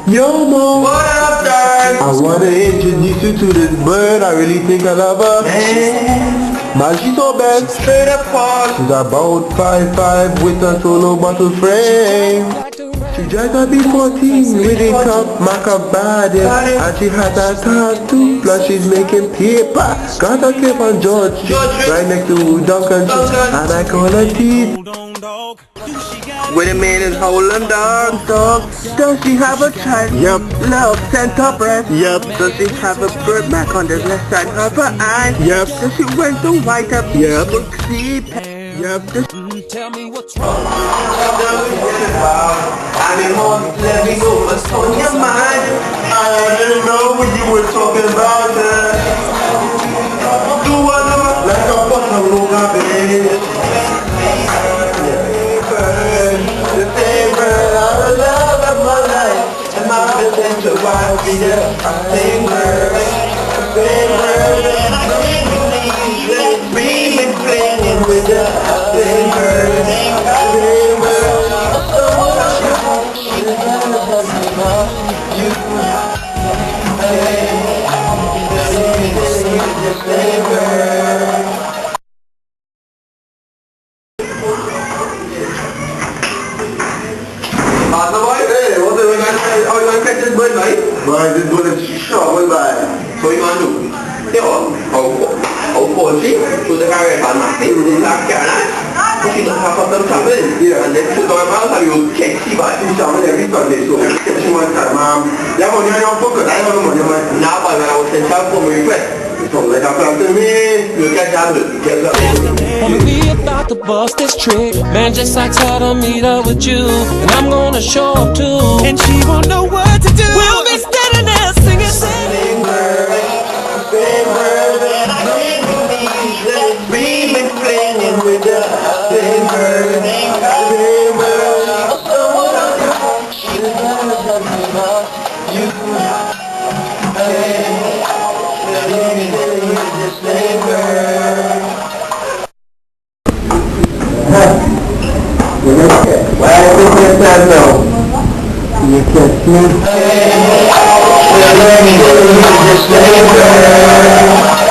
Yo, Mo. What up, dog? I wanna introduce you to this bird. I really think I love her. Man, she's so bad. Straight up Paul. She's about 5'5" with a solo bottle frame. She drives a B14 with a top Macabadi, and she has a tattoo, plus she's making paper. Got a clip on George Street, right next to Duncan Street, and I call her Teeth. Wait a minute, hold on, dog. Does she have a child? Yep. Love, center breast? Yep. Does she have a bird mark on the left side of her eye? Yep. Does she wear the white up? Yep. See? Yep. Tell me what's wrong. I mean, let me know what's on your mind. I didn't know what you were talking about. Do whatever, like a fucking little bitch. The favorite of the love of my life, and my potential wife be the favorite. I can't believe that we've been playing with the favorite. Boy, this one is short, bye. So you want to do? Of course, to the guy at the last guy. She doesn't have some trouble. Yeah, and then to my mouth, you can't see by himself every Sunday. So she wants that, mom. Yeah, when you're not focused, I don't know what you're like. Now, when I was in town for my request, so like after me, you get down to get up. We about to bust this trick. Man just likes her to meet up with you, and I'm gonna show up too. And she won't know what to do. We'll be standing there singing, singing. We've been playing with the same bird. Why do you think that no? You can't see? We're learning to use the same bird.